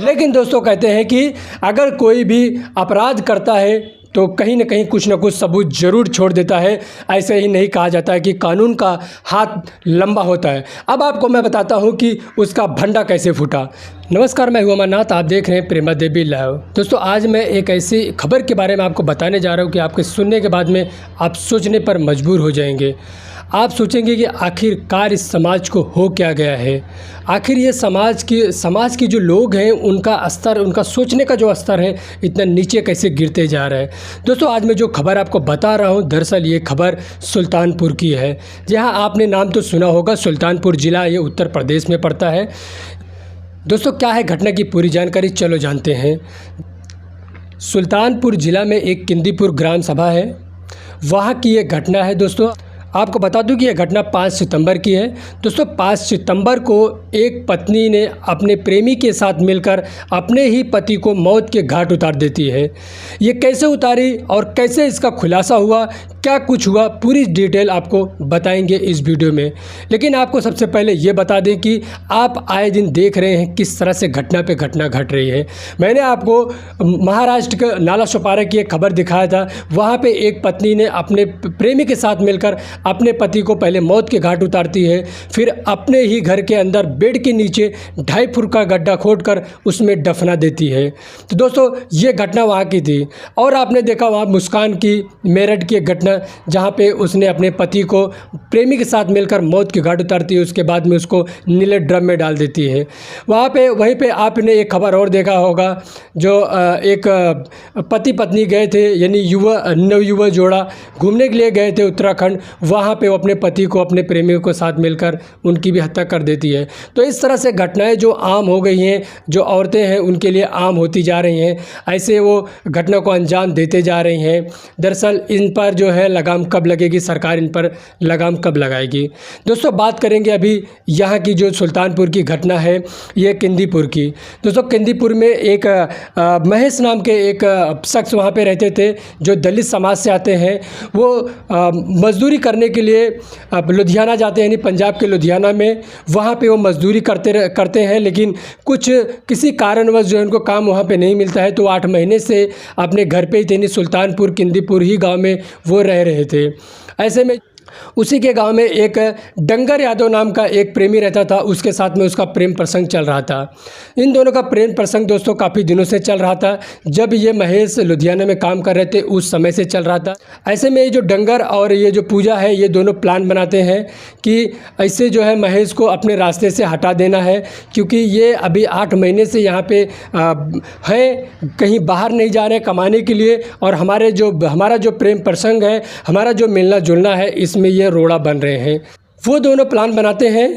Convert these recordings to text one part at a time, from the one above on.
लेकिन दोस्तों कहते हैं कि अगर कोई भी अपराध करता है तो कहीं ना कहीं कुछ ना कुछ सबूत ज़रूर छोड़ देता है। ऐसे ही नहीं कहा जाता है कि कानून का हाथ लंबा होता है। अब आपको मैं बताता हूं कि उसका भंडा कैसे फूटा। नमस्कार, मैं हूं अमरनाथ, आप देख रहे हैं प्रेमा देवी लाइव। दोस्तों आज मैं एक ऐसी खबर के बारे में आपको बताने जा रहा हूं कि आपके सुनने के बाद में आप सोचने पर मजबूर हो जाएंगे। आप सोचेंगे कि आखिरकार इस समाज को हो क्या गया है, आखिर ये समाज की जो लोग हैं उनका स्तर, उनका सोचने का जो स्तर है इतना नीचे कैसे गिरते जा रहा है। दोस्तों आज मैं जो खबर आपको बता रहा हूँ दरअसल ये खबर सुल्तानपुर की है। जी हाँ, आपने नाम तो सुना होगा, सुल्तानपुर ज़िला ये उत्तर प्रदेश में पड़ता है। दोस्तों क्या है घटना की पूरी जानकारी, चलो जानते हैं। सुल्तानपुर ज़िला में एक किंदीपुर ग्राम सभा है, वहाँ की ये घटना है। दोस्तों आपको बता दूं कि यह घटना 5 सितंबर की है। दोस्तों 5 सितंबर को एक पत्नी ने अपने प्रेमी के साथ मिलकर अपने ही पति को मौत के घाट उतार देती है। ये कैसे उतारी और कैसे इसका खुलासा हुआ, क्या कुछ हुआ, पूरी डिटेल आपको बताएंगे इस वीडियो में। लेकिन आपको सबसे पहले ये बता दें कि आप आए दिन देख रहे हैं किस तरह से घटना पे घटना घट रही है। मैंने आपको महाराष्ट्र के नाला सोपारा की एक खबर दिखाया था, वहाँ पे एक पत्नी ने अपने प्रेमी के साथ मिलकर अपने पति को पहले मौत के घाट उतारती है, फिर अपने ही घर के अंदर बेड के नीचे 2.5 फुट का गड्ढा खोदकर उसमें दफना देती है। तो दोस्तों ये घटना वहाँ की थी। और आपने देखा वहाँ मुस्कान की मेरठ की एक घटना जहाँ पे उसने अपने पति को प्रेमी के साथ मिलकर मौत के घाट उतारती है, उसके बाद में उसको नीले ड्रम में डाल देती है। वहीं पे आपने एक खबर और देखा होगा, जो एक पति पत्नी गए थे, यानी नवयुवक जोड़ा घूमने के लिए गए थे उत्तराखंड, वहाँ पे वो अपने पति को अपने प्रेमियों के साथ मिलकर उनकी भी हत्या कर देती है। तो इस तरह से घटनाएं जो आम हो गई हैं, जो औरतें हैं उनके लिए आम होती जा रही हैं, ऐसे वो घटना को अंजाम देते जा रही हैं। दरअसल इन पर जो है लगाम कब लगेगी, सरकार इन पर लगाम कब लगाएगी। दोस्तों बात करेंगे अभी यहाँ की जो सुल्तानपुर की घटना है, ये किंदीपुर की। दोस्तों किंदीपुर में एक महेश नाम के एक शख्स वहाँ पे रहते थे, जो दलित समाज से आते हैं। वो मजदूरी करने के लिए लुधियाना जाते हैं, यानी पंजाब के लुधियाना में, वहाँ पे वो मजदूरी करते हैं। लेकिन किसी कारणवश जो है उनको काम वहाँ पे नहीं मिलता है, तो 8 महीने से अपने घर पे ही थे, यानी सुल्तानपुर किंदीपुर ही गांव में वो रह रहे थे। ऐसे में उसी के गांव में एक डंगर यादव नाम का एक प्रेमी रहता था, उसके साथ में उसका प्रेम प्रसंग चल रहा था। इन दोनों का प्रेम प्रसंग दोस्तों काफ़ी दिनों से चल रहा था। जब ये महेश लुधियाना में काम कर रहे थे उस समय से चल रहा था। ऐसे में ये जो डंगर और ये जो पूजा है, ये दोनों प्लान बनाते हैं कि ऐसे जो है महेश को अपने रास्ते से हटा देना है, क्योंकि ये अभी 8 महीने से यहाँ पे है, कहीं बाहर नहीं जा रहे कमाने के लिए, और हमारा जो प्रेम प्रसंग है, हमारा जो मिलना जुलना है, इसमें ये रोड़ा बन रहे हैं। वो दोनों प्लान बनाते हैं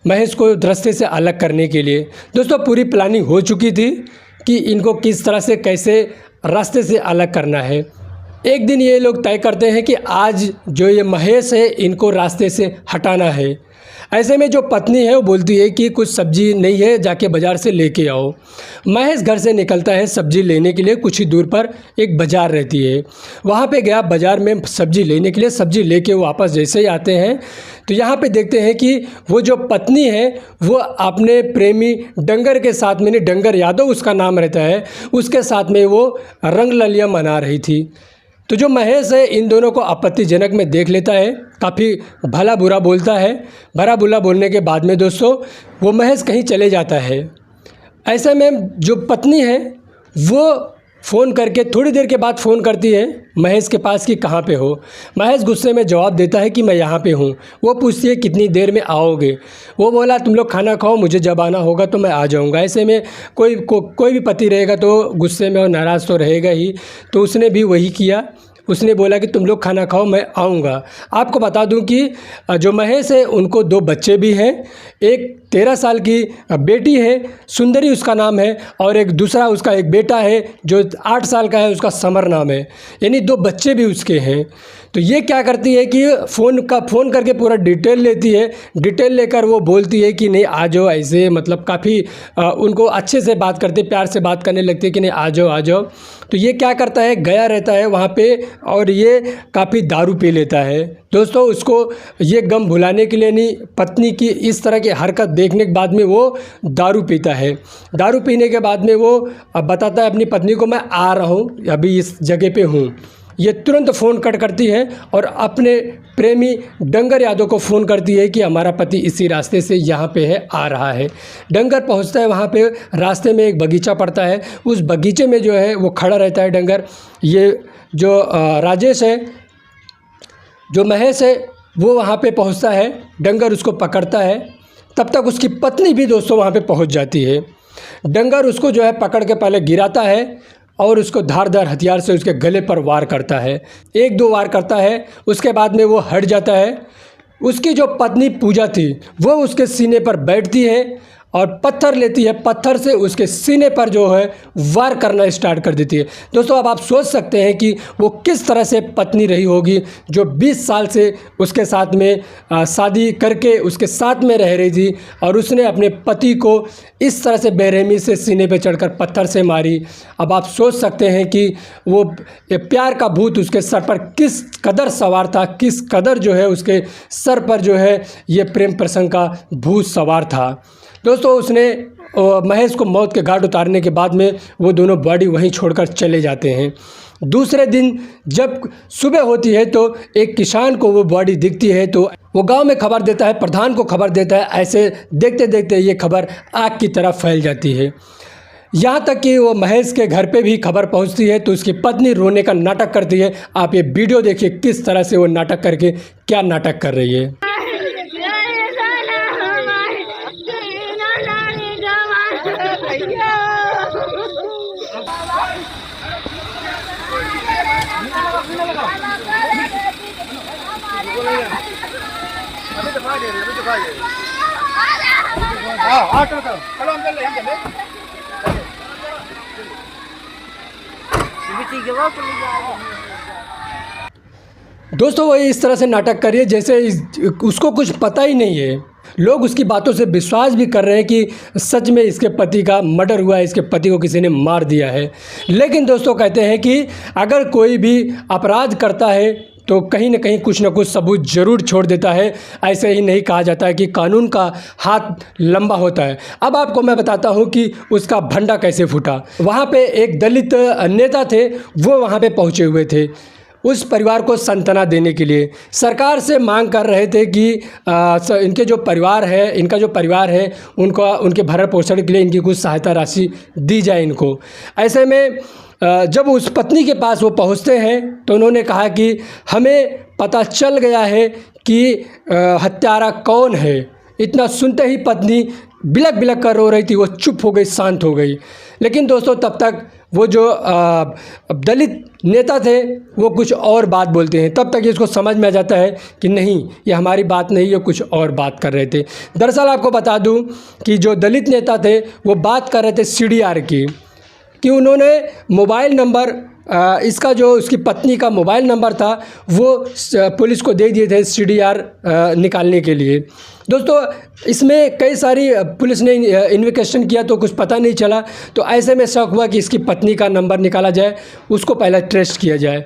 महेश को रास्ते से अलग करने के लिए। दोस्तों पूरी प्लानिंग हो चुकी थी कि इनको किस तरह से कैसे रास्ते से अलग करना है। एक दिन ये लोग तय करते हैं कि आज जो ये महेश है इनको रास्ते से हटाना है। ऐसे में जो पत्नी है वो बोलती है कि कुछ सब्जी नहीं है, जाके बाज़ार से लेके आओ। महेश घर से निकलता है सब्जी लेने के लिए। कुछ ही दूर पर एक बाज़ार रहती है, वहाँ पे गया बाज़ार में सब्जी लेने के लिए। सब्जी लेके वो वापस जैसे ही आते हैं तो यहाँ पे देखते हैं कि वो जो पत्नी है वो अपने प्रेमी डंगर के साथ में, डंगर यादव उसका नाम रहता है, उसके साथ में वो रंग ललिया मना रही थी। तो जो महेश है इन दोनों को आपत्तिजनक में देख लेता है, काफ़ी भला बुरा बोलता है। भला बुरा बोलने के बाद में दोस्तों वो महेश कहीं चले जाता है। ऐसे में जो पत्नी है वो फ़ोन करके थोड़ी देर के बाद फ़ोन करती है महेश के पास कि कहाँ पे हो। महेश गुस्से में जवाब देता है कि मैं यहाँ पे हूँ। वो पूछती है कितनी देर में आओगे। वो बोला तुम लोग खाना खाओ, मुझे जब आना होगा तो मैं आ जाऊँगा। ऐसे में कोई भी पति रहेगा तो गुस्से में और नाराज़ तो रहेगा ही, तो उसने भी वही किया। उसने बोला कि तुम लोग खाना खाओ, मैं आऊँगा। आपको बता दूं कि जो महेश है उनको 2 बच्चे भी हैं। एक 13 साल की बेटी है, सुंदरी उसका नाम है, और एक दूसरा उसका एक बेटा है जो 8 साल का है, उसका समर नाम है, यानी 2 बच्चे भी उसके हैं। तो ये क्या करती है कि फ़ोन करके पूरा डिटेल लेती है। डिटेल लेकर वो बोलती है कि नहीं आ जाओ, ऐसे मतलब काफ़ी उनको अच्छे से बात करते, प्यार से बात करने लगती है कि नहीं आ जाओ। तो ये क्या करता है, गया रहता है वहाँ पे, और ये काफ़ी दारू पी लेता है। दोस्तों उसको ये गम भुलाने के लिए नहीं, पत्नी की इस तरह की हरकत देखने के बाद में वो दारू पीता है। दारू पीने के बाद में वो अब बताता है अपनी पत्नी को, मैं आ रहा हूँ, अभी इस जगह पे हूँ। ये तुरंत फ़ोन कट करती है और अपने प्रेमी डंगर यादव को फ़ोन करती है कि हमारा पति इसी रास्ते से यहाँ पे है, आ रहा है। डंगर पहुँचता है वहाँ पे, रास्ते में एक बगीचा पड़ता है, उस बगीचे में जो है वो खड़ा रहता है डंगर। ये जो राजेश है, जो महेश है, वो वहाँ पे पहुँचता है, डंगर उसको पकड़ता है। तब तक उसकी पत्नी भी दोस्तों वहाँ पे पहुँच जाती है। डंगर उसको जो है पकड़ के पहले गिराता है और उसको धारदार हथियार से उसके गले पर वार करता है। 1-2 वार करता है, उसके बाद में वो हट जाता है। उसकी जो पत्नी पूजा थी वो उसके सीने पर बैठती है और पत्थर लेती है, पत्थर से उसके सीने पर जो है वार करना स्टार्ट कर देती है। दोस्तों अब आप सोच सकते हैं कि वो किस तरह से पत्नी रही होगी जो 20 साल से उसके साथ में शादी करके उसके साथ में रह रही थी, और उसने अपने पति को इस तरह से बेरहमी से सीने पे चढ़कर पत्थर से मारी। अब आप सोच सकते हैं कि वो प्यार का भूत उसके सर पर किस कदर सवार था, किस कदर जो है उसके सर पर जो है ये प्रेम प्रसंग का भूत सवार था। दोस्तों उसने महेश को मौत के घाट उतारने के बाद में वो दोनों बॉडी वहीं छोड़कर चले जाते हैं। दूसरे दिन जब सुबह होती है तो एक किसान को वो बॉडी दिखती है, तो वो गांव में खबर देता है, प्रधान को खबर देता है। ऐसे देखते देखते ये खबर आग की तरह फैल जाती है, यहाँ तक कि वो महेश के घर पे भी खबर पहुँचती है। तो उसकी पत्नी रोने का नाटक करती है। आप ये वीडियो देखिए किस तरह से वो नाटक करके क्या नाटक कर रही है। दोस्तों वो इस तरह से नाटक करिए जैसे उसको कुछ पता ही नहीं है। लोग उसकी बातों से विश्वास भी कर रहे हैं कि सच में इसके पति का मर्डर हुआ है, इसके पति को किसी ने मार दिया है। लेकिन दोस्तों कहते हैं कि अगर कोई भी अपराध करता है तो कहीं ना कहीं कुछ ना कुछ सबूत ज़रूर छोड़ देता है। ऐसे ही नहीं कहा जाता है कि कानून का हाथ लंबा होता है। अब आपको मैं बताता हूं कि उसका भंडा कैसे फूटा। वहां पे एक दलित नेता थे, वो वहां पे पहुंचे हुए थे उस परिवार को सांत्वना देने के लिए। सरकार से मांग कर रहे थे कि इनका जो परिवार है उनके भरण पोषण के लिए इनकी कुछ सहायता राशि दी जाए इनको। ऐसे में जब उस पत्नी के पास वो पहुंचते हैं तो उन्होंने कहा कि हमें पता चल गया है कि हत्यारा कौन है। इतना सुनते ही पत्नी बिलक बिलक कर रो रही थी, वो चुप हो गई, शांत हो गई। लेकिन दोस्तों तब तक वो जो दलित नेता थे वो कुछ और बात बोलते हैं। तब तक इसको समझ में आ जाता है कि नहीं, ये हमारी बात नहीं, ये कुछ और बात कर रहे थे। दरअसल आपको बता दूं कि जो दलित नेता थे वो बात कर रहे थे CDR की, कि उन्होंने मोबाइल नंबर इसका जो उसकी पत्नी का मोबाइल नंबर था वो पुलिस को दे दिए थे CDR निकालने के लिए। दोस्तों इसमें कई सारी पुलिस ने इन्वेस्टिगेशन किया तो कुछ पता नहीं चला। तो ऐसे में शक हुआ कि इसकी पत्नी का नंबर निकाला जाए, उसको पहले ट्रेस किया जाए।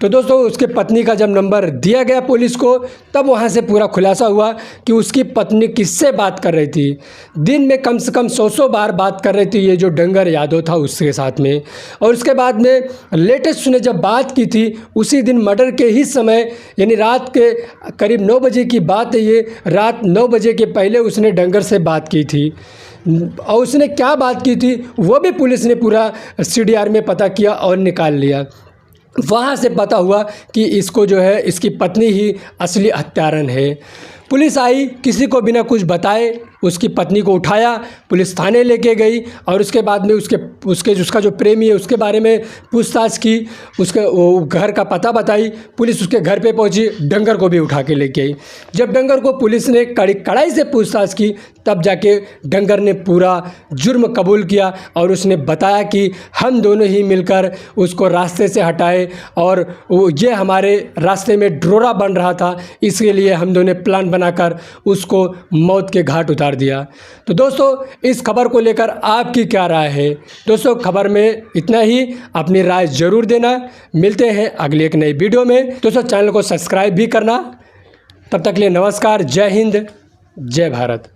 तो दोस्तों उसके पत्नी का जब नंबर दिया गया पुलिस को, तब वहाँ से पूरा खुलासा हुआ कि उसकी पत्नी किससे बात कर रही थी। दिन में कम से कम 100 बार बात कर रही थी ये जो डंगर यादव था उसके साथ में। और उसके बाद में लेटेस्ट उसने जब बात की थी उसी दिन मर्डर के ही समय, यानी रात के करीब 9 बजे की बात है ये, रात 9 बजे के पहले उसने डंगर से बात की थी। और उसने क्या बात की थी वो भी पुलिस ने पूरा CDR में पता किया और निकाल लिया। वहाँ से पता हुआ कि इसको जो है इसकी पत्नी ही असली हत्यारन है। पुलिस आई, किसी को बिना कुछ बताए उसकी पत्नी को उठाया, पुलिस थाने लेके गई और उसके बाद में उसका जो प्रेमी है उसके बारे में पूछताछ की, उसके वो घर का पता बताई। पुलिस उसके घर पे पहुंची, डंगर को भी उठा के लेके आई। जब डंगर को पुलिस ने कड़ाई से पूछताछ की तब जाके डंगर ने पूरा जुर्म कबूल किया और उसने बताया कि हम दोनों ही मिलकर उसको रास्ते से हटाए और ये हमारे रास्ते में ड्रोरा बन रहा था, इसके लिए हम दोनों प्लान बनाकर उसको मौत के घाट उतार दिया। तो दोस्तों इस खबर को लेकर आपकी क्या राय है? दोस्तों खबर में इतना ही, अपनी राय ज़रूर देना। मिलते हैं अगले एक नई वीडियो में। दोस्तों चैनल को सब्सक्राइब भी करना तब तक के लिए नमस्कार, जय हिंद, जय भारत।